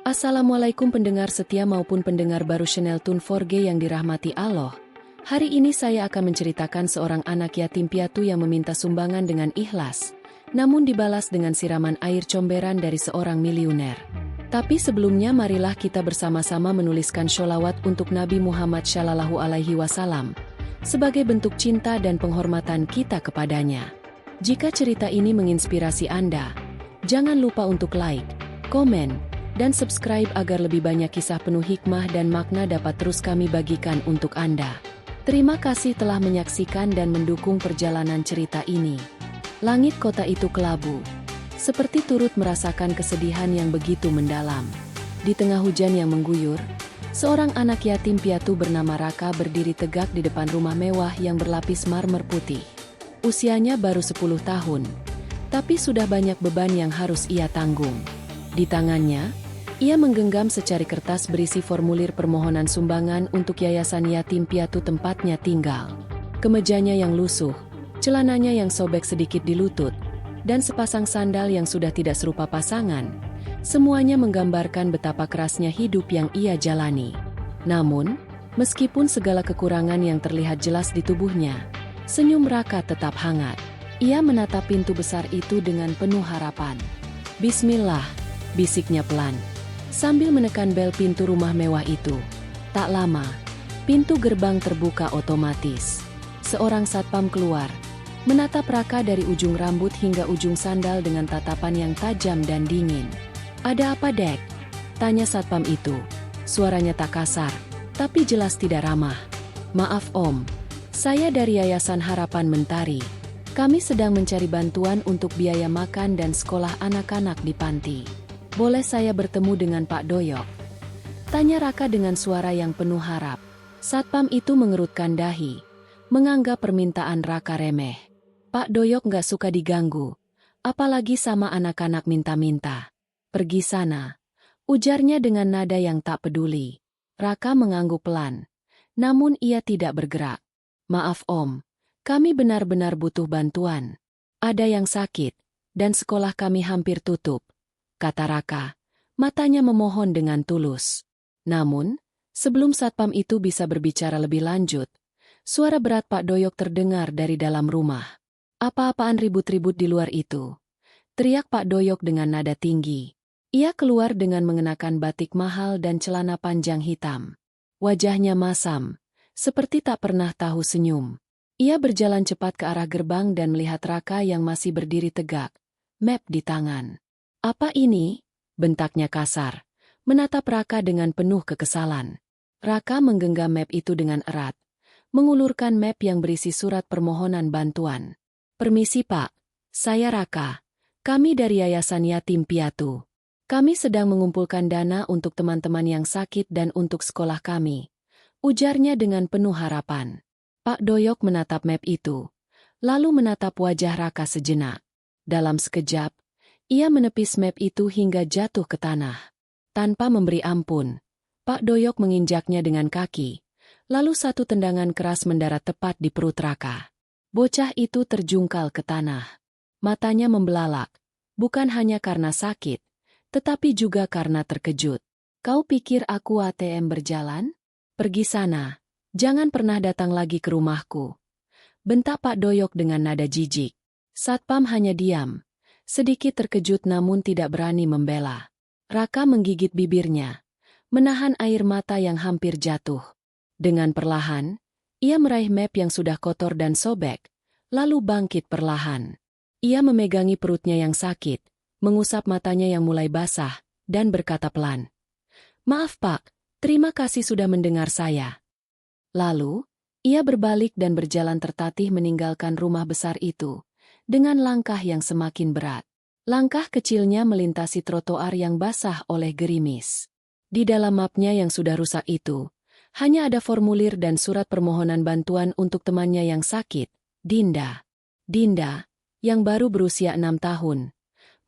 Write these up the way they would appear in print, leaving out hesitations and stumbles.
Assalamualaikum pendengar setia maupun pendengar baru channel Tun 4G yang dirahmati Allah. Hari ini saya akan menceritakan seorang anak yatim piatu yang meminta sumbangan dengan ikhlas, namun dibalas dengan siraman air comberan dari seorang miliuner. Tapi sebelumnya marilah kita bersama-sama menuliskan sholawat untuk Nabi Muhammad Shallallahu Alaihi Wasallam, sebagai bentuk cinta dan penghormatan kita kepadanya. Jika cerita ini menginspirasi Anda, jangan lupa untuk like, komen, dan subscribe agar lebih banyak kisah penuh hikmah dan makna dapat terus kami bagikan untuk Anda. Terima kasih telah menyaksikan dan mendukung perjalanan cerita ini. Langit kota itu kelabu, seperti turut merasakan kesedihan yang begitu mendalam. Di tengah hujan yang mengguyur, seorang anak yatim piatu bernama Raka berdiri tegak di depan rumah mewah yang berlapis marmer putih. Usianya baru 10 tahun, tapi sudah banyak beban yang harus ia tanggung. Di tangannya, ia menggenggam secari kertas berisi formulir permohonan sumbangan untuk yayasan yatim piatu tempatnya tinggal. Kemejanya yang lusuh, celananya yang sobek sedikit di lutut, dan sepasang sandal yang sudah tidak serupa pasangan, semuanya menggambarkan betapa kerasnya hidup yang ia jalani. Namun, meskipun segala kekurangan yang terlihat jelas di tubuhnya, senyum Raka tetap hangat. Ia menatap pintu besar itu dengan penuh harapan. Bismillah, bisiknya pelan, sambil menekan bel pintu rumah mewah itu. Tak lama, pintu gerbang terbuka otomatis. Seorang satpam keluar, menatap Raka dari ujung rambut hingga ujung sandal dengan tatapan yang tajam dan dingin. "Ada apa, Dek?" tanya satpam itu. Suaranya tak kasar, tapi jelas tidak ramah. "Maaf Om, saya dari Yayasan Harapan Mentari. Kami sedang mencari bantuan untuk biaya makan dan sekolah anak-anak di panti. Boleh saya bertemu dengan Pak Doyok?" tanya Raka dengan suara yang penuh harap. Satpam itu mengerutkan dahi, menganggap permintaan Raka remeh. "Pak Doyok nggak suka diganggu, apalagi sama anak-anak minta-minta. Pergi sana," ujarnya dengan nada yang tak peduli. Raka mengangguk pelan, namun ia tidak bergerak. "Maaf Om, kami benar-benar butuh bantuan. Ada yang sakit, dan sekolah kami hampir tutup," kata Raka, matanya memohon dengan tulus. Namun, sebelum satpam itu bisa berbicara lebih lanjut, suara berat Pak Doyok terdengar dari dalam rumah. "Apa-apaan ribut-ribut di luar itu?" teriak Pak Doyok dengan nada tinggi. Ia keluar dengan mengenakan batik mahal dan celana panjang hitam. Wajahnya masam, seperti tak pernah tahu senyum. Ia berjalan cepat ke arah gerbang dan melihat Raka yang masih berdiri tegak, map di tangan. "Apa ini?" bentaknya kasar, menatap Raka dengan penuh kekesalan. Raka menggenggam map itu dengan erat, mengulurkan map yang berisi surat permohonan bantuan. "Permisi Pak, saya Raka. Kami dari Yayasan Yatim Piatu. Kami sedang mengumpulkan dana untuk teman-teman yang sakit dan untuk sekolah kami," ujarnya dengan penuh harapan. Pak Doyok menatap map itu, lalu menatap wajah Raka sejenak. Dalam sekejap, ia menepis map itu hingga jatuh ke tanah. Tanpa memberi ampun, Pak Doyok menginjaknya dengan kaki, lalu satu tendangan keras mendarat tepat di perut Raka. Bocah itu terjungkal ke tanah. Matanya membelalak, bukan hanya karena sakit, tetapi juga karena terkejut. "Kau pikir aku ATM berjalan? Pergi sana, jangan pernah datang lagi ke rumahku," bentak Pak Doyok dengan nada jijik. Satpam hanya diam, sedikit terkejut namun tidak berani membela. Raka menggigit bibirnya, menahan air mata yang hampir jatuh. Dengan perlahan, ia meraih map yang sudah kotor dan sobek, lalu bangkit perlahan. Ia memegangi perutnya yang sakit, mengusap matanya yang mulai basah, dan berkata pelan, "Maaf Pak, terima kasih sudah mendengar saya." Lalu, ia berbalik dan berjalan tertatih meninggalkan rumah besar itu, dengan langkah yang semakin berat. Langkah kecilnya melintasi trotoar yang basah oleh gerimis. Di dalam mapnya yang sudah rusak itu, hanya ada formulir dan surat permohonan bantuan untuk temannya yang sakit, Dinda. Dinda, yang baru berusia 6 tahun,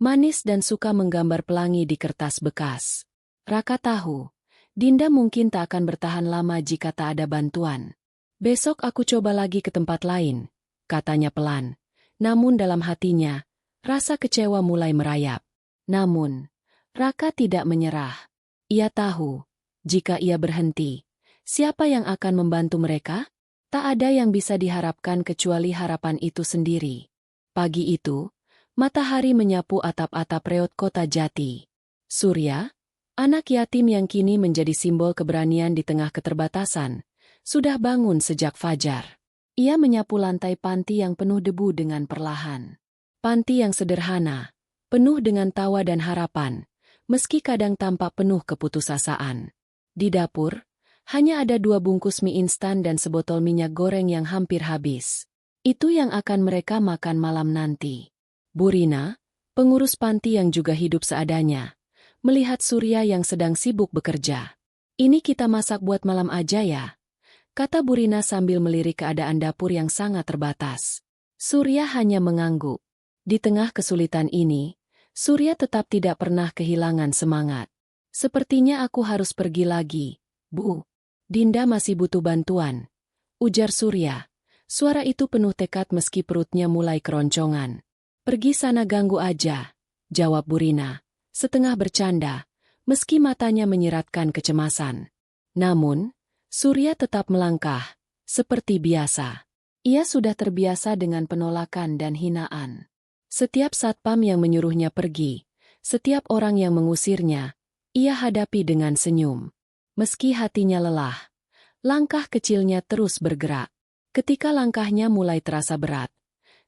manis dan suka menggambar pelangi di kertas bekas. Raka tahu, Dinda mungkin tak akan bertahan lama jika tak ada bantuan. "Besok aku coba lagi ke tempat lain," katanya pelan. Namun dalam hatinya, rasa kecewa mulai merayap. Namun, Raka tidak menyerah. Ia tahu, jika ia berhenti, siapa yang akan membantu mereka? Tak ada yang bisa diharapkan kecuali harapan itu sendiri. Pagi itu, matahari menyapu atap-atap reot kota Jati. Surya, anak yatim yang kini menjadi simbol keberanian di tengah keterbatasan, sudah bangun sejak fajar. Ia menyapu lantai panti yang penuh debu dengan perlahan. Panti yang sederhana, penuh dengan tawa dan harapan, meski kadang tampak penuh keputusasaan. Di dapur, hanya ada 2 bungkus mie instan dan sebotol minyak goreng yang hampir habis. Itu yang akan mereka makan malam nanti. Burina, pengurus panti yang juga hidup seadanya, melihat Surya yang sedang sibuk bekerja. "Ini kita masak buat malam aja ya," kata Burina sambil melirik keadaan dapur yang sangat terbatas. Surya hanya mengangguk. Di tengah kesulitan ini, Surya tetap tidak pernah kehilangan semangat. "Sepertinya aku harus pergi lagi, Bu. Dinda masih butuh bantuan," ujar Surya. Suara itu penuh tekad meski perutnya mulai keroncongan. "Pergi sana ganggu aja," jawab Burina, setengah bercanda, meski matanya menyiratkan kecemasan. Namun, Surya tetap melangkah, seperti biasa. Ia sudah terbiasa dengan penolakan dan hinaan. Setiap satpam yang menyuruhnya pergi, setiap orang yang mengusirnya, ia hadapi dengan senyum. Meski hatinya lelah, langkah kecilnya terus bergerak. Ketika langkahnya mulai terasa berat,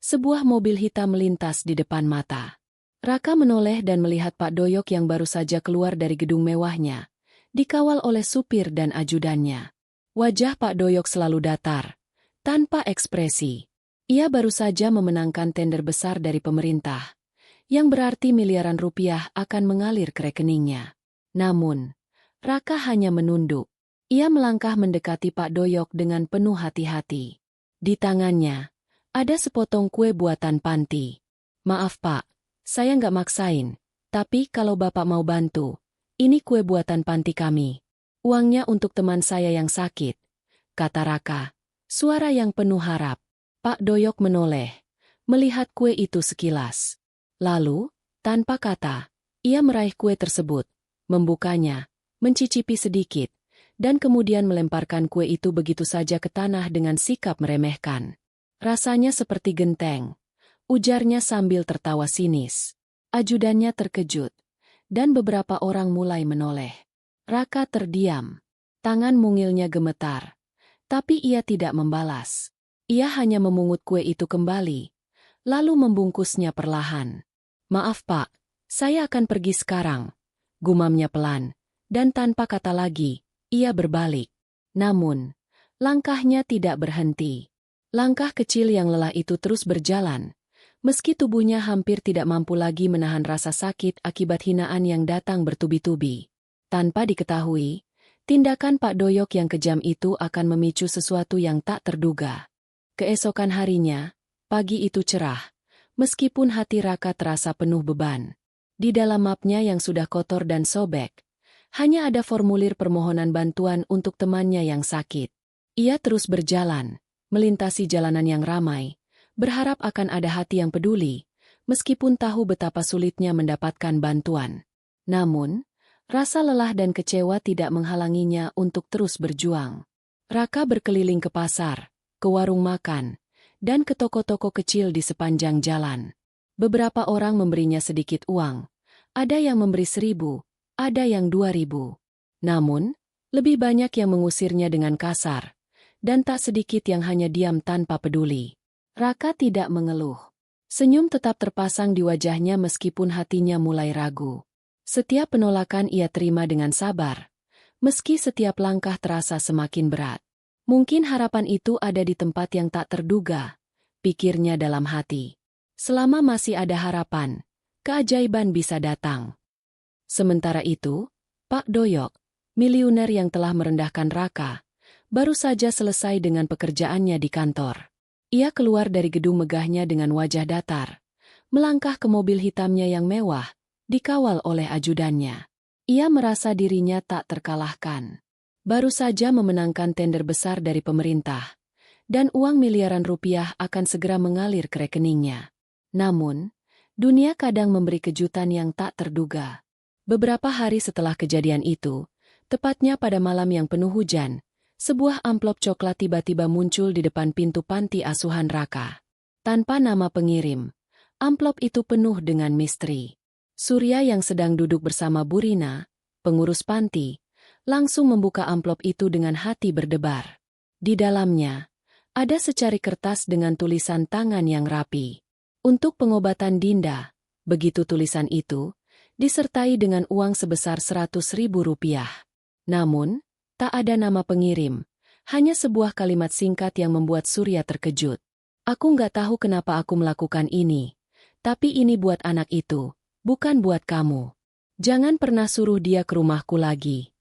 sebuah mobil hitam melintas di depan mata. Raka menoleh dan melihat Pak Doyok yang baru saja keluar dari gedung mewahnya, dikawal oleh supir dan ajudannya. Wajah Pak Doyok selalu datar, tanpa ekspresi. Ia baru saja memenangkan tender besar dari pemerintah, yang berarti miliaran rupiah akan mengalir ke rekeningnya. Namun, Raka hanya menunduk. Ia melangkah mendekati Pak Doyok dengan penuh hati-hati. Di tangannya, ada sepotong kue buatan panti. "Maaf Pak, saya nggak maksain, tapi kalau Bapak mau bantu, ini kue buatan panti kami. Uangnya untuk teman saya yang sakit," kata Raka, suara yang penuh harap. Pak Doyok menoleh, melihat kue itu sekilas. Lalu, tanpa kata, ia meraih kue tersebut, membukanya, mencicipi sedikit, dan kemudian melemparkan kue itu begitu saja ke tanah dengan sikap meremehkan. "Rasanya seperti genteng," ujarnya sambil tertawa sinis. Ajudannya terkejut, dan beberapa orang mulai menoleh. Raka terdiam. Tangan mungilnya gemetar, tapi ia tidak membalas. Ia hanya memungut kue itu kembali, lalu membungkusnya perlahan. "Maaf Pak, saya akan pergi sekarang," gumamnya pelan, dan tanpa kata lagi, ia berbalik. Namun, langkahnya tidak berhenti. Langkah kecil yang lelah itu terus berjalan, meski tubuhnya hampir tidak mampu lagi menahan rasa sakit akibat hinaan yang datang bertubi-tubi. Tanpa diketahui, tindakan Pak Doyok yang kejam itu akan memicu sesuatu yang tak terduga. Keesokan harinya, pagi itu cerah, meskipun hati Raka terasa penuh beban. Di dalam mapnya yang sudah kotor dan sobek, hanya ada formulir permohonan bantuan untuk temannya yang sakit. Ia terus berjalan, melintasi jalanan yang ramai, berharap akan ada hati yang peduli, meskipun tahu betapa sulitnya mendapatkan bantuan. Namun, rasa lelah dan kecewa tidak menghalanginya untuk terus berjuang. Raka berkeliling ke pasar, ke warung makan, dan ke toko-toko kecil di sepanjang jalan. Beberapa orang memberinya sedikit uang, ada yang memberi 1.000, ada yang 2.000. Namun, lebih banyak yang mengusirnya dengan kasar, dan tak sedikit yang hanya diam tanpa peduli. Raka tidak mengeluh. Senyum tetap terpasang di wajahnya meskipun hatinya mulai ragu. Setiap penolakan ia terima dengan sabar, meski setiap langkah terasa semakin berat. Mungkin harapan itu ada di tempat yang tak terduga, pikirnya dalam hati. Selama masih ada harapan, keajaiban bisa datang. Sementara itu, Pak Doyok, miliuner yang telah merendahkan Raka, baru saja selesai dengan pekerjaannya di kantor. Ia keluar dari gedung megahnya dengan wajah datar, melangkah ke mobil hitamnya yang mewah, dikawal oleh ajudannya. Ia merasa dirinya tak terkalahkan. Baru saja memenangkan tender besar dari pemerintah, dan uang miliaran rupiah akan segera mengalir ke rekeningnya. Namun, dunia kadang memberi kejutan yang tak terduga. Beberapa hari setelah kejadian itu, tepatnya pada malam yang penuh hujan, sebuah amplop coklat tiba-tiba muncul di depan pintu panti asuhan Raka. Tanpa nama pengirim, amplop itu penuh dengan misteri. Surya yang sedang duduk bersama Burina, pengurus panti, langsung membuka amplop itu dengan hati berdebar. Di dalamnya, ada secari kertas dengan tulisan tangan yang rapi. Untuk pengobatan Dinda, begitu tulisan itu, disertai dengan uang sebesar Rp100.000. Namun, tak ada nama pengirim, hanya sebuah kalimat singkat yang membuat Surya terkejut. Aku nggak tahu kenapa aku melakukan ini, tapi ini buat anak itu, bukan buat kamu. Jangan pernah suruh dia ke rumahku lagi.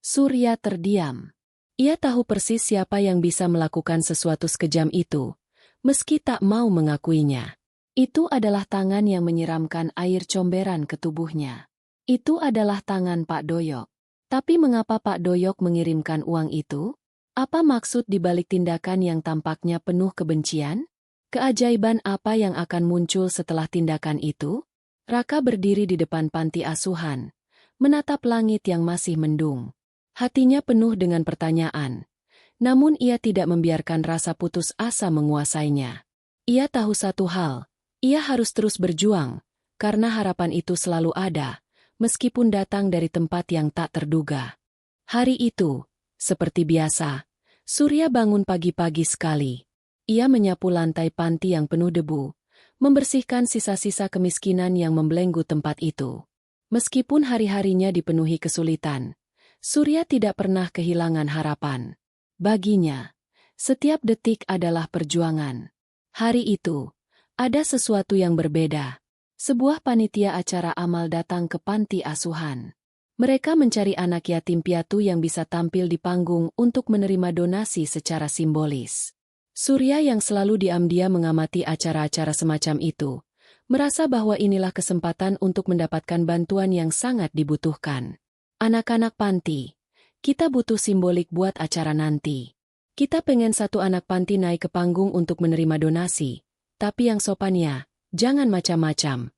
Surya terdiam. Ia tahu persis siapa yang bisa melakukan sesuatu sekejam itu, meski tak mau mengakuinya. Itu adalah tangan yang menyiramkan air comberan ke tubuhnya. Itu adalah tangan Pak Doyok. Tapi mengapa Pak Doyok mengirimkan uang itu? Apa maksud dibalik tindakan yang tampaknya penuh kebencian? Keajaiban apa yang akan muncul setelah tindakan itu? Raka berdiri di depan panti asuhan, menatap langit yang masih mendung. Hatinya penuh dengan pertanyaan, namun ia tidak membiarkan rasa putus asa menguasainya. Ia tahu satu hal, ia harus terus berjuang, karena harapan itu selalu ada, meskipun datang dari tempat yang tak terduga. Hari itu, seperti biasa, Surya bangun pagi-pagi sekali. Ia menyapu lantai panti yang penuh debu, membersihkan sisa-sisa kemiskinan yang membelenggu tempat itu. Meskipun hari-harinya dipenuhi kesulitan, Surya tidak pernah kehilangan harapan. Baginya, setiap detik adalah perjuangan. Hari itu, ada sesuatu yang berbeda. Sebuah panitia acara amal datang ke panti asuhan. Mereka mencari anak yatim piatu yang bisa tampil di panggung untuk menerima donasi secara simbolis. Surya yang selalu diam-diam mengamati acara-acara semacam itu, merasa bahwa inilah kesempatan untuk mendapatkan bantuan yang sangat dibutuhkan. Anak-anak panti, kita butuh simbolik buat acara nanti. Kita pengen satu anak panti naik ke panggung untuk menerima donasi. Tapi yang sopan ya, jangan macam-macam,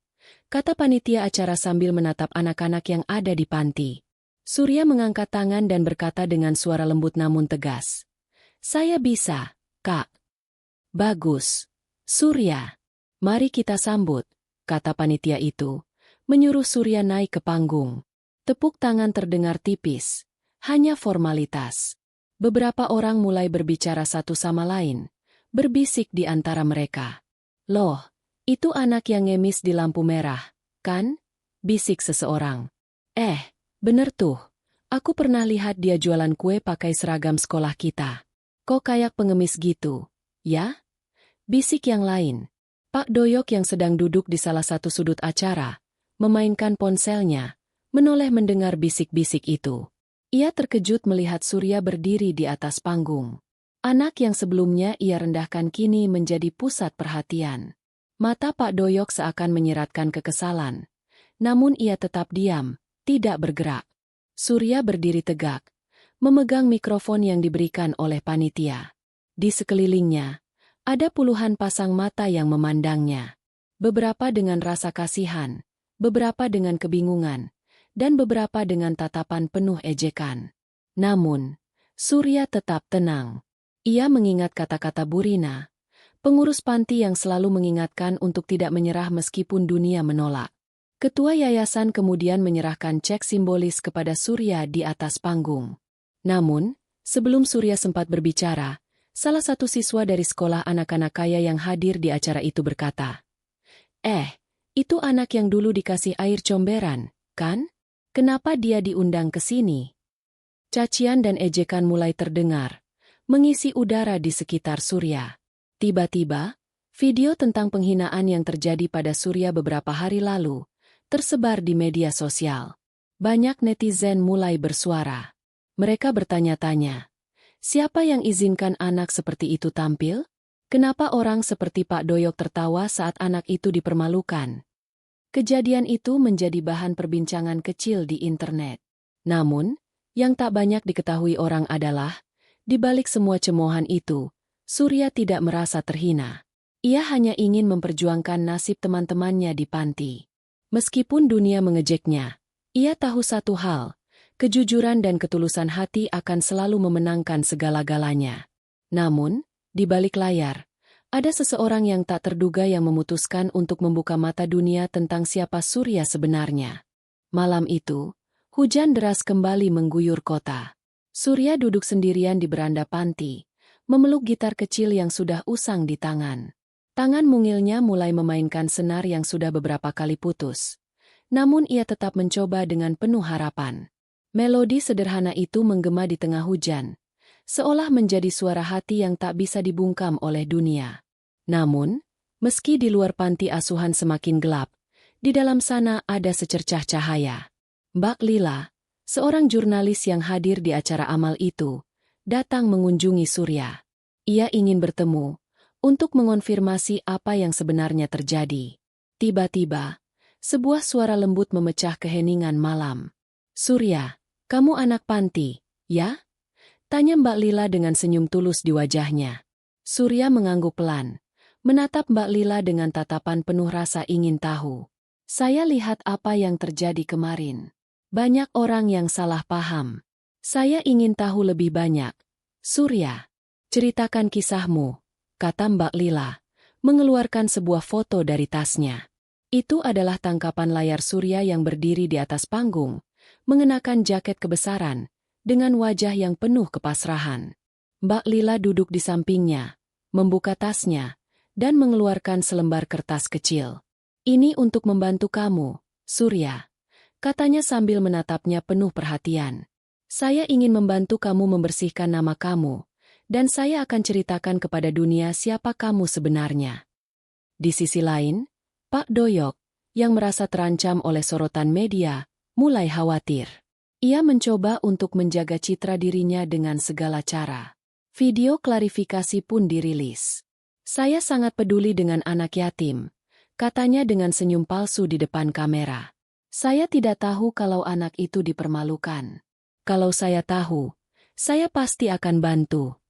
kata panitia acara sambil menatap anak-anak yang ada di panti. Surya mengangkat tangan dan berkata dengan suara lembut namun tegas. Saya bisa, Kak. Bagus. Surya. Mari kita sambut, kata panitia itu, menyuruh Surya naik ke panggung. Tepuk tangan terdengar tipis, hanya formalitas. Beberapa orang mulai berbicara satu sama lain, berbisik di antara mereka. Loh, itu anak yang ngemis di lampu merah, kan? Bisik seseorang. Bener tuh. Aku pernah lihat dia jualan kue pakai seragam sekolah kita. Kok kayak pengemis gitu, ya? Bisik yang lain. Pak Doyok yang sedang duduk di salah satu sudut acara, memainkan ponselnya, menoleh mendengar bisik-bisik itu. Ia terkejut melihat Surya berdiri di atas panggung. Anak yang sebelumnya ia rendahkan kini menjadi pusat perhatian. Mata Pak Doyok seakan menyiratkan kekesalan. Namun ia tetap diam, tidak bergerak. Surya berdiri tegak, memegang mikrofon yang diberikan oleh panitia. Di sekelilingnya, ada puluhan pasang mata yang memandangnya. Beberapa dengan rasa kasihan, beberapa dengan kebingungan, dan beberapa dengan tatapan penuh ejekan. Namun, Surya tetap tenang. Ia mengingat kata-kata Burina, pengurus panti yang selalu mengingatkan untuk tidak menyerah meskipun dunia menolak. Ketua yayasan kemudian menyerahkan cek simbolis kepada Surya di atas panggung. Namun, sebelum Surya sempat berbicara, salah satu siswa dari sekolah anak-anak kaya yang hadir di acara itu berkata, itu anak yang dulu dikasih air comberan, kan? Kenapa dia diundang ke sini? Cacian dan ejekan mulai terdengar, mengisi udara di sekitar Surya. Tiba-tiba, video tentang penghinaan yang terjadi pada Surya beberapa hari lalu tersebar di media sosial. Banyak netizen mulai bersuara. Mereka bertanya-tanya, siapa yang izinkan anak seperti itu tampil? Kenapa orang seperti Pak Doyok tertawa saat anak itu dipermalukan? Kejadian itu menjadi bahan perbincangan kecil di internet. Namun, yang tak banyak diketahui orang adalah, di balik semua cemoohan itu, Surya tidak merasa terhina. Ia hanya ingin memperjuangkan nasib teman-temannya di panti. Meskipun dunia mengejeknya, Ia tahu satu hal, kejujuran dan ketulusan hati akan selalu memenangkan segala-galanya. Namun, di balik layar, ada seseorang yang tak terduga yang memutuskan untuk membuka mata dunia tentang siapa Surya sebenarnya. Malam itu, hujan deras kembali mengguyur kota. Surya duduk sendirian di beranda panti, memeluk gitar kecil yang sudah usang di tangan. Tangan mungilnya mulai memainkan senar yang sudah beberapa kali putus. Namun ia tetap mencoba dengan penuh harapan. Melodi sederhana itu menggema di tengah hujan, seolah menjadi suara hati yang tak bisa dibungkam oleh dunia. Namun, meski di luar panti asuhan semakin gelap, di dalam sana ada secercah cahaya. Mbak Lila, seorang jurnalis yang hadir di acara amal itu, datang mengunjungi Surya. Ia ingin bertemu, untuk mengonfirmasi apa yang sebenarnya terjadi. Tiba-tiba, sebuah suara lembut memecah keheningan malam. "Surya, kamu anak panti, ya?" tanya Mbak Lila dengan senyum tulus di wajahnya. Surya mengangguk pelan, menatap Mbak Lila dengan tatapan penuh rasa ingin tahu. "Saya lihat apa yang terjadi kemarin. Banyak orang yang salah paham. Saya ingin tahu lebih banyak. Surya, ceritakan kisahmu," kata Mbak Lila, mengeluarkan sebuah foto dari tasnya. Itu adalah tangkapan layar Surya yang berdiri di atas panggung, mengenakan jaket kebesaran, dengan wajah yang penuh kepasrahan. Mbak Lila duduk di sampingnya, membuka tasnya, dan mengeluarkan selembar kertas kecil. "Ini untuk membantu kamu, Surya," katanya sambil menatapnya penuh perhatian. "Saya ingin membantu kamu membersihkan nama kamu, dan saya akan ceritakan kepada dunia siapa kamu sebenarnya." Di sisi lain, Pak Doyok, yang merasa terancam oleh sorotan media, mulai khawatir. Ia mencoba untuk menjaga citra dirinya dengan segala cara. Video klarifikasi pun dirilis. "Saya sangat peduli dengan anak yatim," katanya dengan senyum palsu di depan kamera. "Saya tidak tahu kalau anak itu dipermalukan. Kalau saya tahu, saya pasti akan bantu."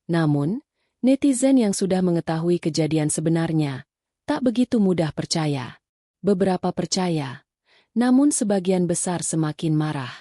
Namun, netizen yang sudah mengetahui kejadian sebenarnya, tak begitu mudah percaya. Beberapa percaya, namun sebagian besar semakin marah.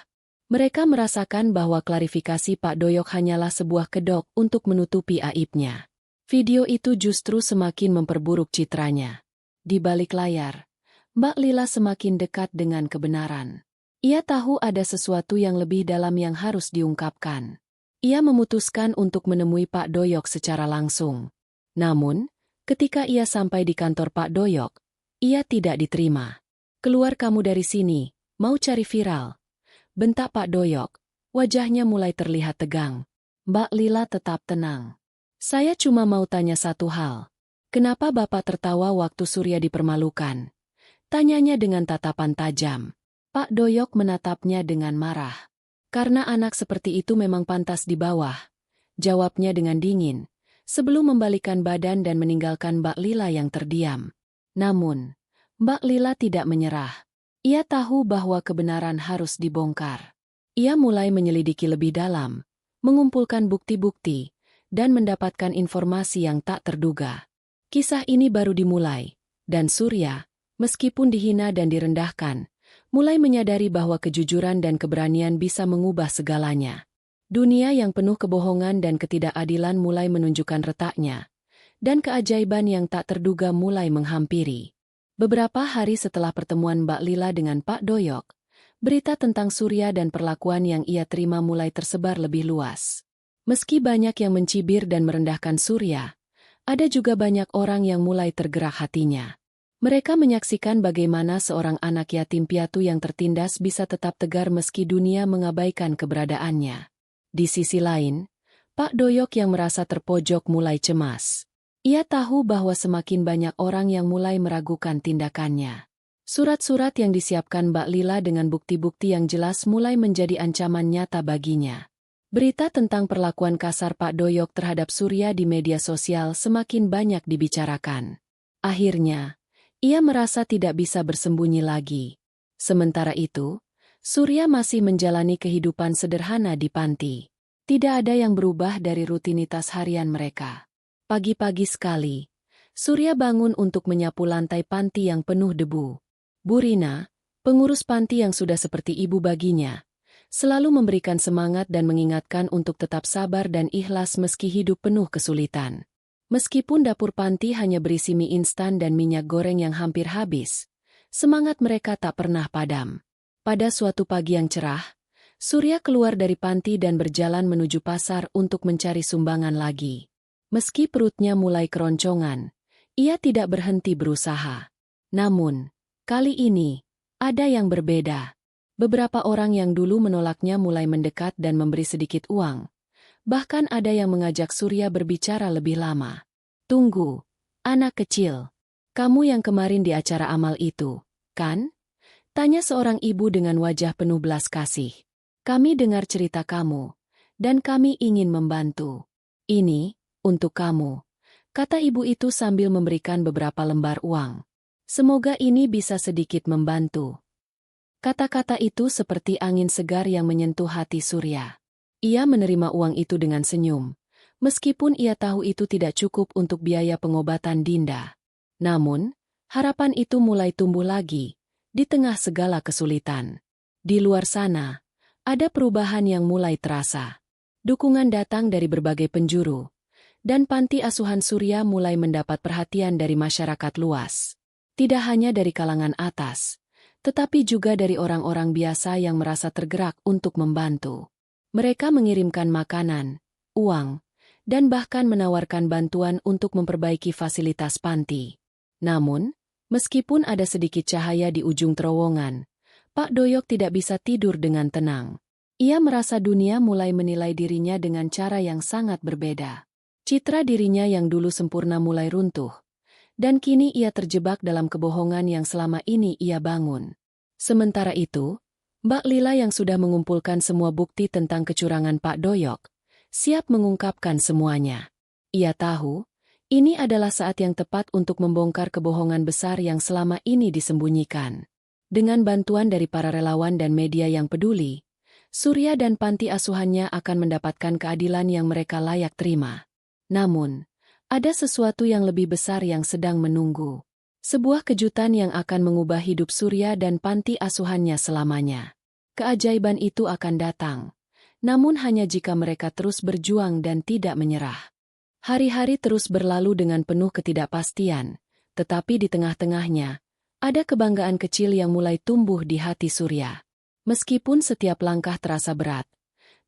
Mereka merasakan bahwa klarifikasi Pak Doyok hanyalah sebuah kedok untuk menutupi aibnya. Video itu justru semakin memperburuk citranya. Di balik layar, Mbak Lila semakin dekat dengan kebenaran. Ia tahu ada sesuatu yang lebih dalam yang harus diungkapkan. Ia memutuskan untuk menemui Pak Doyok secara langsung. Namun, ketika ia sampai di kantor Pak Doyok, ia tidak diterima. "Keluar kamu dari sini, mau cari viral," bentak Pak Doyok. Wajahnya mulai terlihat tegang. Mbak Lila tetap tenang. "Saya cuma mau tanya satu hal. Kenapa Bapak tertawa waktu Surya dipermalukan?" tanyanya dengan tatapan tajam. Pak Doyok menatapnya dengan marah. "Karena anak seperti itu memang pantas di bawah," jawabnya dengan dingin, sebelum membalikan badan dan meninggalkan Mbak Lila yang terdiam. Namun, Mbak Lila tidak menyerah. Ia tahu bahwa kebenaran harus dibongkar. Ia mulai menyelidiki lebih dalam, mengumpulkan bukti-bukti, dan mendapatkan informasi yang tak terduga. Kisah ini baru dimulai, dan Surya, meskipun dihina dan direndahkan, mulai menyadari bahwa kejujuran dan keberanian bisa mengubah segalanya. Dunia yang penuh kebohongan dan ketidakadilan mulai menunjukkan retaknya, dan keajaiban yang tak terduga mulai menghampiri. Beberapa hari setelah pertemuan Mbak Lila dengan Pak Doyok, berita tentang Surya dan perlakuan yang ia terima mulai tersebar lebih luas. Meski banyak yang mencibir dan merendahkan Surya, ada juga banyak orang yang mulai tergerak hatinya. Mereka menyaksikan bagaimana seorang anak yatim piatu yang tertindas bisa tetap tegar meski dunia mengabaikan keberadaannya. Di sisi lain, Pak Doyok yang merasa terpojok mulai cemas. Ia tahu bahwa semakin banyak orang yang mulai meragukan tindakannya. Surat-surat yang disiapkan Mbak Lila dengan bukti-bukti yang jelas mulai menjadi ancaman nyata baginya. Berita tentang perlakuan kasar Pak Doyok terhadap Surya di media sosial semakin banyak dibicarakan. Akhirnya, ia merasa tidak bisa bersembunyi lagi. Sementara itu, Surya masih menjalani kehidupan sederhana di panti. Tidak ada yang berubah dari rutinitas harian mereka. Pagi-pagi sekali, Surya bangun untuk menyapu lantai panti yang penuh debu. "Bu Rina, Pengurus panti yang sudah seperti ibu baginya, selalu memberikan semangat dan mengingatkan untuk tetap sabar dan ikhlas meski hidup penuh kesulitan. Meskipun dapur panti hanya berisi mie instan dan minyak goreng yang hampir habis, semangat mereka tak pernah padam. Pada suatu pagi yang cerah, Surya keluar dari panti dan berjalan menuju pasar untuk mencari sumbangan lagi. Meski perutnya mulai keroncongan, ia tidak berhenti berusaha. Namun, kali ini, ada yang berbeda. Beberapa orang yang dulu menolaknya mulai mendekat dan memberi sedikit uang. Bahkan ada yang mengajak Surya berbicara lebih lama. "Tunggu, anak kecil. Kamu yang kemarin di acara amal itu, kan?" Tanya seorang ibu dengan wajah penuh belas kasih. "Kami dengar cerita kamu, dan kami ingin membantu. Ini, untuk kamu," kata ibu itu sambil memberikan beberapa lembar uang. "Semoga ini bisa sedikit membantu." Kata-kata itu seperti angin segar yang menyentuh hati Surya. Ia menerima uang itu dengan senyum, meskipun ia tahu itu tidak cukup untuk biaya pengobatan Dinda. Namun, harapan itu mulai tumbuh lagi, di tengah segala kesulitan. Di luar sana, ada perubahan yang mulai terasa. Dukungan datang dari berbagai penjuru, dan panti asuhan Surya mulai mendapat perhatian dari masyarakat luas. Tidak hanya dari kalangan atas, tetapi juga dari orang-orang biasa yang merasa tergerak untuk membantu. Mereka mengirimkan makanan, uang, dan bahkan menawarkan bantuan untuk memperbaiki fasilitas panti. Namun, meskipun ada sedikit cahaya di ujung terowongan, Pak Doyok tidak bisa tidur dengan tenang. Ia merasa dunia mulai menilai dirinya dengan cara yang sangat berbeda. Citra dirinya yang dulu sempurna mulai runtuh, dan kini ia terjebak dalam kebohongan yang selama ini ia bangun. Sementara itu, Mbak Lila yang sudah mengumpulkan semua bukti tentang kecurangan Pak Doyok, siap mengungkapkan semuanya. Ia tahu, ini adalah saat yang tepat untuk membongkar kebohongan besar yang selama ini disembunyikan. Dengan bantuan dari para relawan dan media yang peduli, Surya dan panti asuhannya akan mendapatkan keadilan yang mereka layak terima. Namun, ada sesuatu yang lebih besar yang sedang menunggu. Sebuah kejutan yang akan mengubah hidup Surya dan panti asuhannya selamanya. Keajaiban itu akan datang, namun hanya jika mereka terus berjuang dan tidak menyerah. Hari-hari terus berlalu dengan penuh ketidakpastian, tetapi di tengah-tengahnya, ada kebanggaan kecil yang mulai tumbuh di hati Surya. Meskipun setiap langkah terasa berat,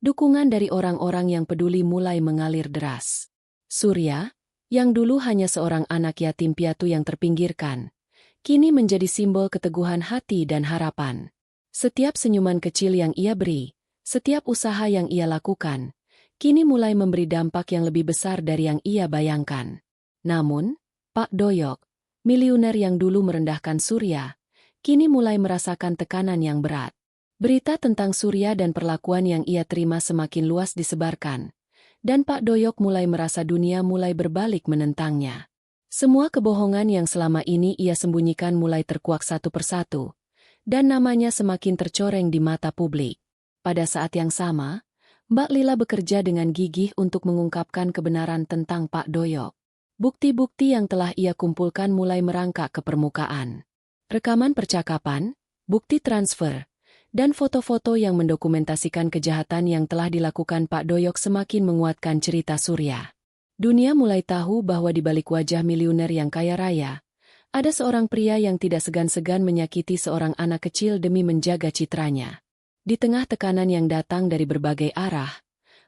dukungan dari orang-orang yang peduli mulai mengalir deras. Surya, yang dulu hanya seorang anak yatim piatu yang terpinggirkan, kini menjadi simbol keteguhan hati dan harapan. Setiap senyuman kecil yang ia beri, setiap usaha yang ia lakukan, kini mulai memberi dampak yang lebih besar dari yang ia bayangkan. Namun, Pak Doyok, miliuner yang dulu merendahkan Surya, kini mulai merasakan tekanan yang berat. Berita tentang Surya dan perlakuan yang ia terima semakin luas disebarkan, dan Pak Doyok mulai merasa dunia mulai berbalik menentangnya. Semua kebohongan yang selama ini ia sembunyikan mulai terkuak satu persatu, dan namanya semakin tercoreng di mata publik. Pada saat yang sama, Mbak Lila bekerja dengan gigih untuk mengungkapkan kebenaran tentang Pak Doyok. Bukti-bukti yang telah ia kumpulkan mulai merangkak ke permukaan. Rekaman percakapan, bukti transfer, dan foto-foto yang mendokumentasikan kejahatan yang telah dilakukan Pak Doyok semakin menguatkan cerita Surya. Dunia mulai tahu bahwa di balik wajah miliuner yang kaya raya, ada seorang pria yang tidak segan-segan menyakiti seorang anak kecil demi menjaga citranya. Di tengah tekanan yang datang dari berbagai arah,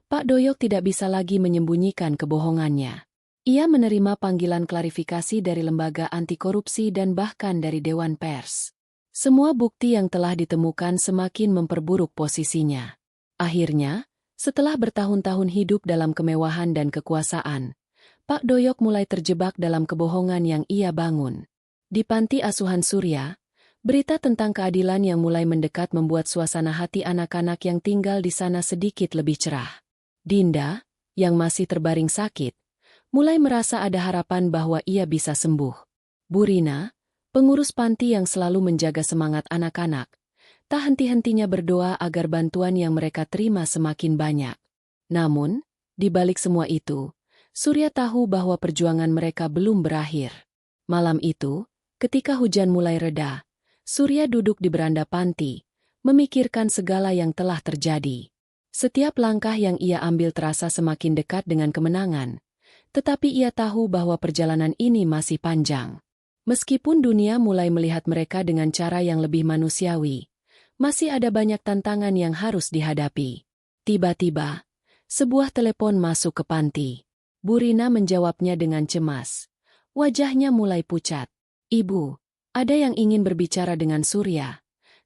Pak Doyok tidak bisa lagi menyembunyikan kebohongannya. Ia menerima panggilan klarifikasi dari lembaga anti korupsi dan bahkan dari Dewan Pers. Semua bukti yang telah ditemukan semakin memperburuk posisinya. Akhirnya, setelah bertahun-tahun hidup dalam kemewahan dan kekuasaan, Pak Doyok mulai terjebak dalam kebohongan yang ia bangun. Di panti asuhan Surya, berita tentang keadilan yang mulai mendekat membuat suasana hati anak-anak yang tinggal di sana sedikit lebih cerah. Dinda, yang masih terbaring sakit, mulai merasa ada harapan bahwa ia bisa sembuh. Bu Rina, pengurus panti yang selalu menjaga semangat anak-anak, tak henti-hentinya berdoa agar bantuan yang mereka terima semakin banyak. Namun, di balik semua itu, Surya tahu bahwa perjuangan mereka belum berakhir. Malam itu, ketika hujan mulai reda, Surya duduk di beranda panti, memikirkan segala yang telah terjadi. Setiap langkah yang ia ambil terasa semakin dekat dengan kemenangan, tetapi ia tahu bahwa perjalanan ini masih panjang. Meskipun dunia mulai melihat mereka dengan cara yang lebih manusiawi, masih ada banyak tantangan yang harus dihadapi. Tiba-tiba, sebuah telepon masuk ke panti. Bu Rina menjawabnya dengan cemas. Wajahnya mulai pucat. "Ibu, ada yang ingin berbicara dengan Surya,"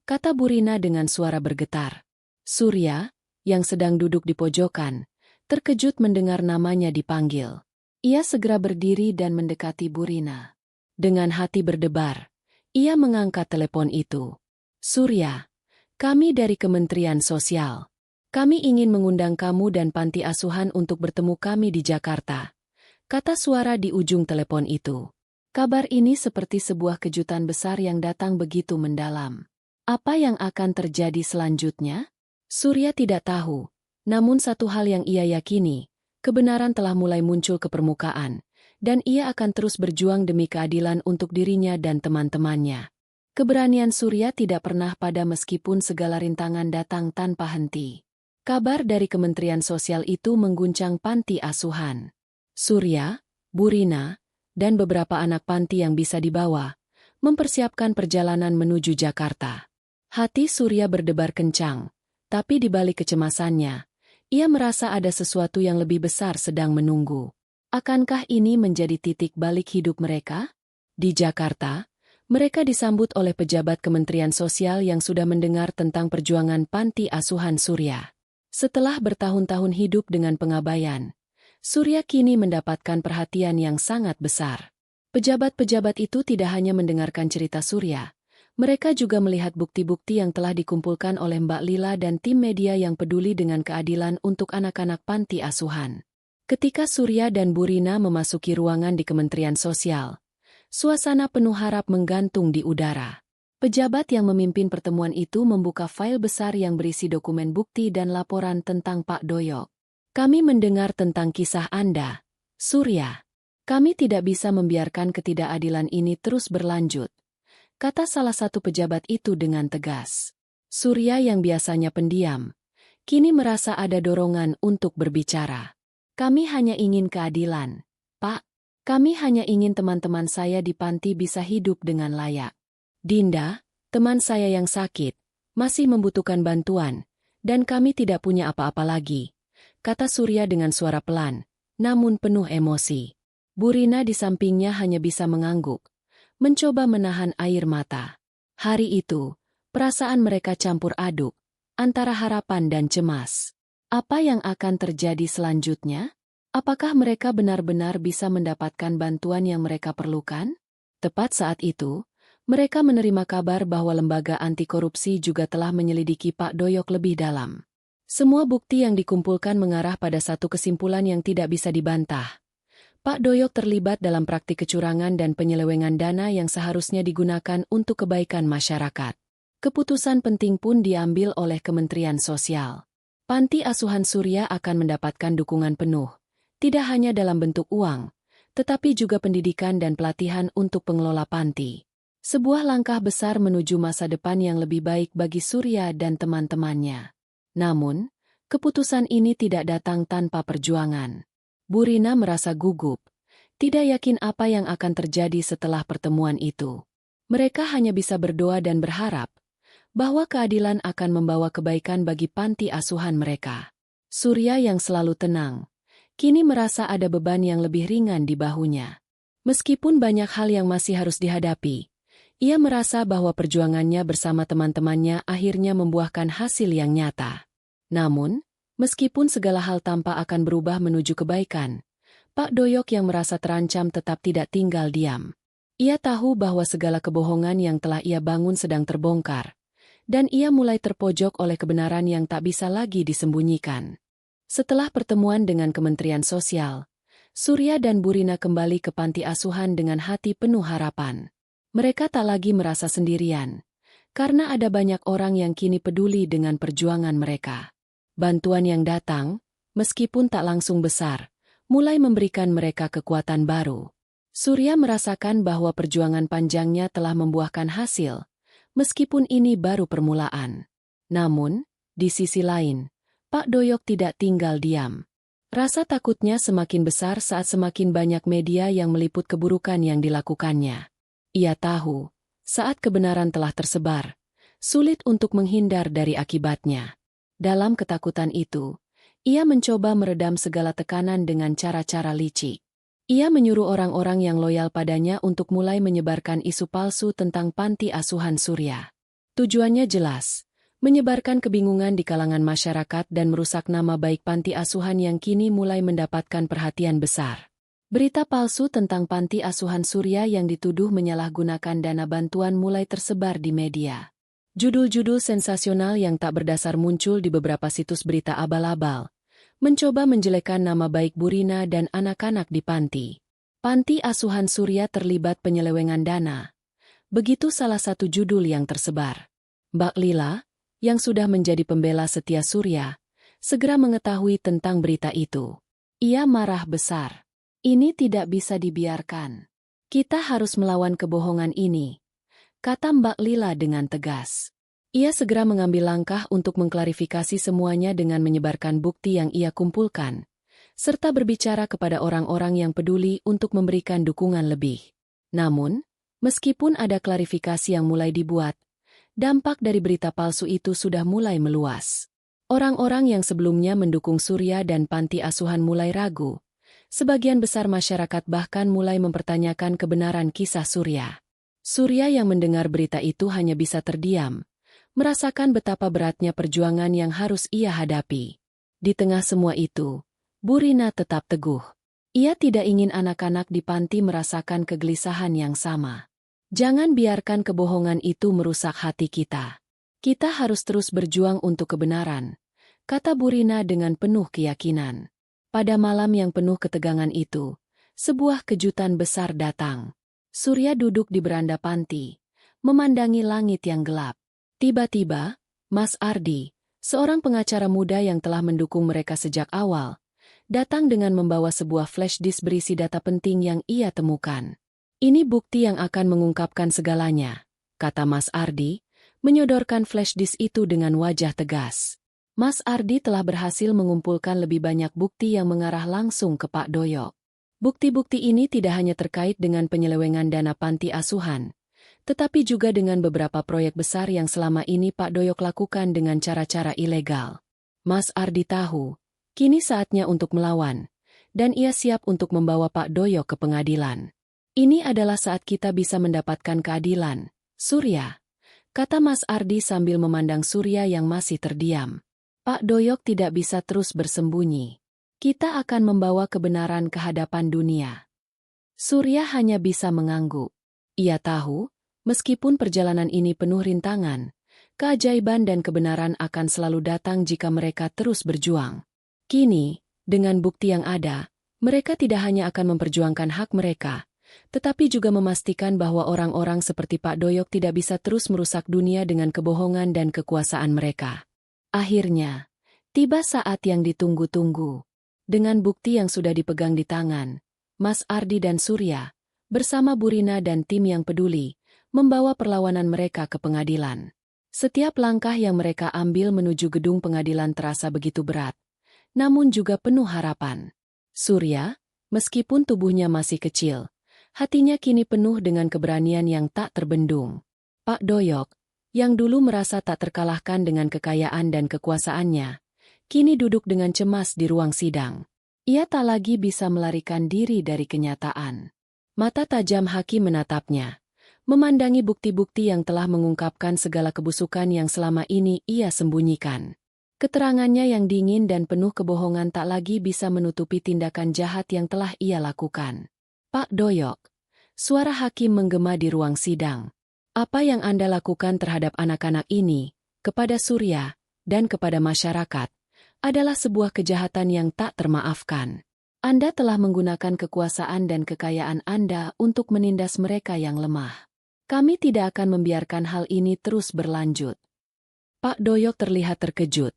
kata Bu Rina dengan suara bergetar. Surya, yang sedang duduk di pojokan, terkejut mendengar namanya dipanggil. Ia segera berdiri dan mendekati Bu Rina. Dengan hati berdebar, ia mengangkat telepon itu. "Surya, kami dari Kementerian Sosial. Kami ingin mengundang kamu dan panti asuhan untuk bertemu kami di Jakarta," kata suara di ujung telepon itu. Kabar ini seperti sebuah kejutan besar yang datang begitu mendalam. Apa yang akan terjadi selanjutnya? Surya tidak tahu, namun satu hal yang ia yakini, kebenaran telah mulai muncul ke permukaan, dan ia akan terus berjuang demi keadilan untuk dirinya dan teman-temannya. Keberanian Surya tidak pernah padam meskipun segala rintangan datang tanpa henti. Kabar dari Kementerian Sosial itu mengguncang panti asuhan. Surya, Bu Rina, dan beberapa anak panti yang bisa dibawa, mempersiapkan perjalanan menuju Jakarta. Hati Surya berdebar kencang. Tapi di balik kecemasannya, ia merasa ada sesuatu yang lebih besar sedang menunggu. Akankah ini menjadi titik balik hidup mereka? Di Jakarta, mereka disambut oleh pejabat Kementerian Sosial yang sudah mendengar tentang perjuangan panti asuhan Surya. Setelah bertahun-tahun hidup dengan pengabaian, Surya kini mendapatkan perhatian yang sangat besar. Pejabat-pejabat itu tidak hanya mendengarkan cerita Surya, mereka juga melihat bukti-bukti yang telah dikumpulkan oleh Mbak Lila dan tim media yang peduli dengan keadilan untuk anak-anak panti asuhan. Ketika Surya dan Bu Rina memasuki ruangan di Kementerian Sosial, suasana penuh harap menggantung di udara. Pejabat yang memimpin pertemuan itu membuka fail besar yang berisi dokumen bukti dan laporan tentang Pak Doyok. "Kami mendengar tentang kisah Anda, Surya. Kami tidak bisa membiarkan ketidakadilan ini terus berlanjut," kata salah satu pejabat itu dengan tegas. Surya yang biasanya pendiam, kini merasa ada dorongan untuk berbicara. "Kami hanya ingin keadilan, Pak. Kami hanya ingin teman-teman saya di panti bisa hidup dengan layak. Dinda, teman saya yang sakit, masih membutuhkan bantuan, dan kami tidak punya apa-apa lagi," kata Surya dengan suara pelan, namun penuh emosi. Bu Rina di sampingnya hanya bisa mengangguk, mencoba menahan air mata. Hari itu, perasaan mereka campur aduk, antara harapan dan cemas. Apa yang akan terjadi selanjutnya? Apakah mereka benar-benar bisa mendapatkan bantuan yang mereka perlukan? Tepat saat itu, mereka menerima kabar bahwa lembaga anti korupsi juga telah menyelidiki Pak Doyok lebih dalam. Semua bukti yang dikumpulkan mengarah pada satu kesimpulan yang tidak bisa dibantah. Pak Doyok terlibat dalam praktik kecurangan dan penyelewengan dana yang seharusnya digunakan untuk kebaikan masyarakat. Keputusan penting pun diambil oleh Kementerian Sosial. Panti asuhan Surya akan mendapatkan dukungan penuh, tidak hanya dalam bentuk uang, tetapi juga pendidikan dan pelatihan untuk pengelola panti. Sebuah langkah besar menuju masa depan yang lebih baik bagi Surya dan teman-temannya. Namun, keputusan ini tidak datang tanpa perjuangan. Bu Rina merasa gugup, tidak yakin apa yang akan terjadi setelah pertemuan itu. Mereka hanya bisa berdoa dan berharap bahwa keadilan akan membawa kebaikan bagi panti asuhan mereka. Surya yang selalu tenang, kini merasa ada beban yang lebih ringan di bahunya. Meskipun banyak hal yang masih harus dihadapi, ia merasa bahwa perjuangannya bersama teman-temannya akhirnya membuahkan hasil yang nyata. Namun, meskipun segala hal tampak akan berubah menuju kebaikan, Pak Doyok yang merasa terancam tetap tidak tinggal diam. Ia tahu bahwa segala kebohongan yang telah ia bangun sedang terbongkar, dan ia mulai terpojok oleh kebenaran yang tak bisa lagi disembunyikan. Setelah pertemuan dengan Kementerian Sosial, Surya dan Bu Rina kembali ke panti asuhan dengan hati penuh harapan. Mereka tak lagi merasa sendirian, karena ada banyak orang yang kini peduli dengan perjuangan mereka. Bantuan yang datang, meskipun tak langsung besar, mulai memberikan mereka kekuatan baru. Surya merasakan bahwa perjuangan panjangnya telah membuahkan hasil, meskipun ini baru permulaan. Namun, di sisi lain, Pak Doyok tidak tinggal diam. Rasa takutnya semakin besar saat semakin banyak media yang meliput keburukan yang dilakukannya. Ia tahu, saat kebenaran telah tersebar, sulit untuk menghindar dari akibatnya. Dalam ketakutan itu, ia mencoba meredam segala tekanan dengan cara-cara licik. Ia menyuruh orang-orang yang loyal padanya untuk mulai menyebarkan isu palsu tentang panti asuhan Surya. Tujuannya jelas, menyebarkan kebingungan di kalangan masyarakat dan merusak nama baik panti asuhan yang kini mulai mendapatkan perhatian besar. Berita palsu tentang panti asuhan Surya yang dituduh menyalahgunakan dana bantuan mulai tersebar di media. Judul-judul sensasional yang tak berdasar muncul di beberapa situs berita abal-abal, mencoba menjelekkan nama baik Bu Rina dan anak-anak di panti. Panti asuhan Surya terlibat penyelewengan dana. Begitu salah satu judul yang tersebar. Mbak Lila, yang sudah menjadi pembela setia Surya, segera mengetahui tentang berita itu. Ia marah besar. Ini tidak bisa dibiarkan. Kita harus melawan kebohongan ini, kata Mbak Lila dengan tegas. Ia segera mengambil langkah untuk mengklarifikasi semuanya dengan menyebarkan bukti yang ia kumpulkan, serta berbicara kepada orang-orang yang peduli untuk memberikan dukungan lebih. Namun, meskipun ada klarifikasi yang mulai dibuat, dampak dari berita palsu itu sudah mulai meluas. Orang-orang yang sebelumnya mendukung Surya dan panti asuhan mulai ragu. Sebagian besar masyarakat bahkan mulai mempertanyakan kebenaran kisah Surya. Surya yang mendengar berita itu hanya bisa terdiam, merasakan betapa beratnya perjuangan yang harus ia hadapi. Di tengah semua itu, Bu Rina tetap teguh. Ia tidak ingin anak-anak di panti merasakan kegelisahan yang sama. Jangan biarkan kebohongan itu merusak hati kita. Kita harus terus berjuang untuk kebenaran, kata Bu Rina dengan penuh keyakinan. Pada malam yang penuh ketegangan itu, sebuah kejutan besar datang. Surya duduk di beranda panti, memandangi langit yang gelap. Tiba-tiba, Mas Ardi, seorang pengacara muda yang telah mendukung mereka sejak awal, datang dengan membawa sebuah flash disk berisi data penting yang ia temukan. Ini bukti yang akan mengungkapkan segalanya, kata Mas Ardi, menyodorkan flash disk itu dengan wajah tegas. Mas Ardi telah berhasil mengumpulkan lebih banyak bukti yang mengarah langsung ke Pak Doyok. Bukti-bukti ini tidak hanya terkait dengan penyelewengan dana panti asuhan, tetapi juga dengan beberapa proyek besar yang selama ini Pak Doyok lakukan dengan cara-cara ilegal. Mas Ardi tahu, kini saatnya untuk melawan, dan ia siap untuk membawa Pak Doyok ke pengadilan. Ini adalah saat kita bisa mendapatkan keadilan, Surya, kata Mas Ardi sambil memandang Surya yang masih terdiam. Pak Doyok tidak bisa terus bersembunyi. Kita akan membawa kebenaran ke hadapan dunia. Surya hanya bisa mengangguk. Ia tahu, meskipun perjalanan ini penuh rintangan, keajaiban dan kebenaran akan selalu datang jika mereka terus berjuang. Kini, dengan bukti yang ada, mereka tidak hanya akan memperjuangkan hak mereka, tetapi juga memastikan bahwa orang-orang seperti Pak Doyok tidak bisa terus merusak dunia dengan kebohongan dan kekuasaan mereka. Akhirnya, tiba saat yang ditunggu-tunggu. Dengan bukti yang sudah dipegang di tangan, Mas Ardi dan Surya, bersama Bu Rina dan tim yang peduli, membawa perlawanan mereka ke pengadilan. Setiap langkah yang mereka ambil menuju gedung pengadilan terasa begitu berat, namun juga penuh harapan. Surya, meskipun tubuhnya masih kecil, hatinya kini penuh dengan keberanian yang tak terbendung. Pak Doyok, yang dulu merasa tak terkalahkan dengan kekayaan dan kekuasaannya, kini duduk dengan cemas di ruang sidang. Ia tak lagi bisa melarikan diri dari kenyataan. Mata tajam hakim menatapnya, memandangi bukti-bukti yang telah mengungkapkan segala kebusukan yang selama ini ia sembunyikan. Keterangannya yang dingin dan penuh kebohongan tak lagi bisa menutupi tindakan jahat yang telah ia lakukan. Pak Doyok, suara hakim menggema di ruang sidang. Apa yang Anda lakukan terhadap anak-anak ini, kepada Surya, dan kepada masyarakat, adalah sebuah kejahatan yang tak termaafkan. Anda telah menggunakan kekuasaan dan kekayaan Anda untuk menindas mereka yang lemah. Kami tidak akan membiarkan hal ini terus berlanjut. Pak Doyok terlihat terkejut.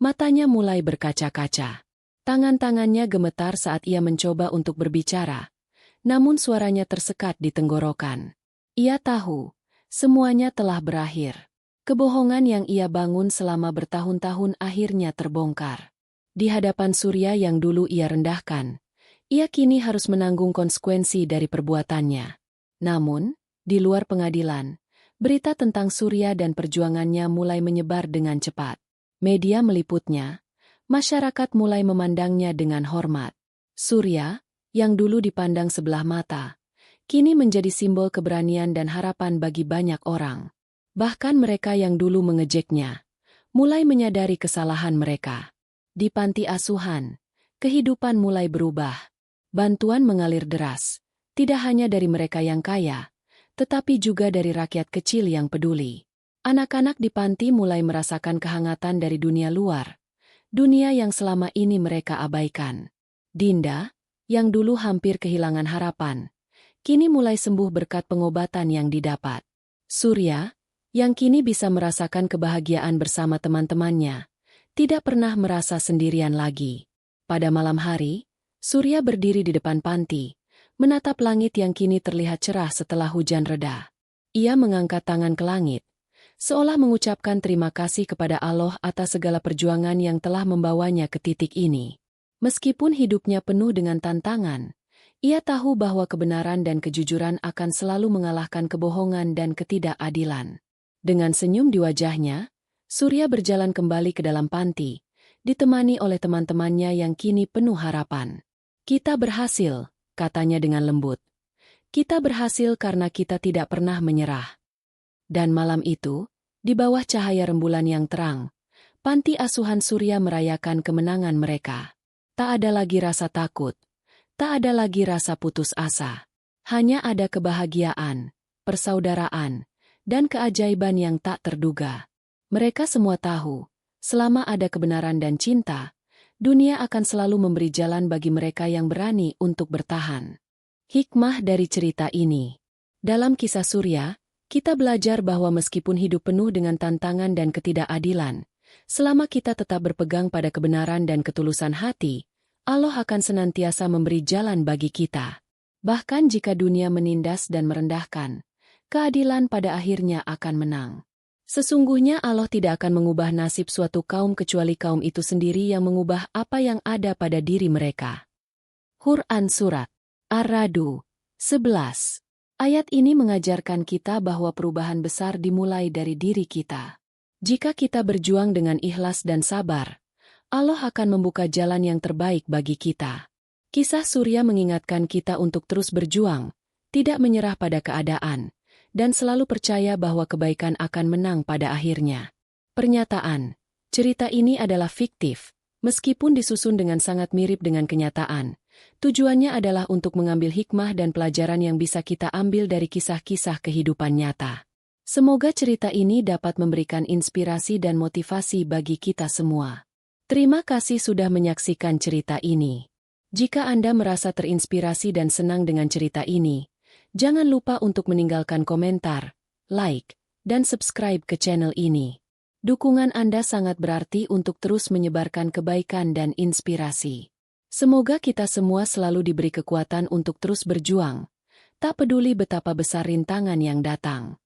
Matanya mulai berkaca-kaca. Tangan-tangannya gemetar saat ia mencoba untuk berbicara, namun suaranya tersekat di tenggorokan. Ia tahu, Semuanya telah berakhir. Kebohongan yang ia bangun selama bertahun-tahun akhirnya terbongkar. Di hadapan Surya yang dulu ia rendahkan, ia kini harus menanggung konsekuensi dari perbuatannya. Namun, di luar pengadilan, berita tentang Surya dan perjuangannya mulai menyebar dengan cepat. Media meliputnya, masyarakat mulai memandangnya dengan hormat. Surya, yang dulu dipandang sebelah mata, kini menjadi simbol keberanian dan harapan bagi banyak orang. Bahkan mereka yang dulu mengejeknya, mulai menyadari kesalahan mereka. Di panti asuhan, kehidupan mulai berubah. Bantuan mengalir deras, tidak hanya dari mereka yang kaya, tetapi juga dari rakyat kecil yang peduli. Anak-anak di panti mulai merasakan kehangatan dari dunia luar, dunia yang selama ini mereka abaikan. Dinda, yang dulu hampir kehilangan harapan, kini mulai sembuh berkat pengobatan yang didapat. Surya, yang kini bisa merasakan kebahagiaan bersama teman-temannya, tidak pernah merasa sendirian lagi. Pada malam hari, Surya berdiri di depan panti, menatap langit yang kini terlihat cerah setelah hujan reda. Ia mengangkat tangan ke langit, seolah mengucapkan terima kasih kepada Allah atas segala perjuangan yang telah membawanya ke titik ini. Meskipun hidupnya penuh dengan tantangan, ia tahu bahwa kebenaran dan kejujuran akan selalu mengalahkan kebohongan dan ketidakadilan. Dengan senyum di wajahnya, Surya berjalan kembali ke dalam panti, ditemani oleh teman-temannya yang kini penuh harapan. "Kita berhasil," katanya dengan lembut. "Kita berhasil karena kita tidak pernah menyerah." Dan malam itu, di bawah cahaya rembulan yang terang, panti asuhan Surya merayakan kemenangan mereka. Tak ada lagi rasa takut, tak ada lagi rasa putus asa. Hanya ada kebahagiaan, persaudaraan, dan keajaiban yang tak terduga. Mereka semua tahu, selama ada kebenaran dan cinta, dunia akan selalu memberi jalan bagi mereka yang berani untuk bertahan. Hikmah dari cerita ini. Dalam kisah Surya, kita belajar bahwa meskipun hidup penuh dengan tantangan dan ketidakadilan, selama kita tetap berpegang pada kebenaran dan ketulusan hati, Allah akan senantiasa memberi jalan bagi kita. Bahkan jika dunia menindas dan merendahkan, keadilan pada akhirnya akan menang. Sesungguhnya Allah tidak akan mengubah nasib suatu kaum kecuali kaum itu sendiri yang mengubah apa yang ada pada diri mereka. Quran Surat Ar-Ra'd 11. Ayat ini mengajarkan kita bahwa perubahan besar dimulai dari diri kita. Jika kita berjuang dengan ikhlas dan sabar, Allah akan membuka jalan yang terbaik bagi kita. Kisah Surya mengingatkan kita untuk terus berjuang, tidak menyerah pada keadaan, dan selalu percaya bahwa kebaikan akan menang pada akhirnya. Pernyataan, cerita ini adalah fiktif, meskipun disusun dengan sangat mirip dengan kenyataan. Tujuannya adalah untuk mengambil hikmah dan pelajaran yang bisa kita ambil dari kisah-kisah kehidupan nyata. Semoga cerita ini dapat memberikan inspirasi dan motivasi bagi kita semua. Terima kasih sudah menyaksikan cerita ini. Jika Anda merasa terinspirasi dan senang dengan cerita ini, jangan lupa untuk meninggalkan komentar, like, dan subscribe ke channel ini. Dukungan Anda sangat berarti untuk terus menyebarkan kebaikan dan inspirasi. Semoga kita semua selalu diberi kekuatan untuk terus berjuang, tak peduli betapa besar rintangan yang datang.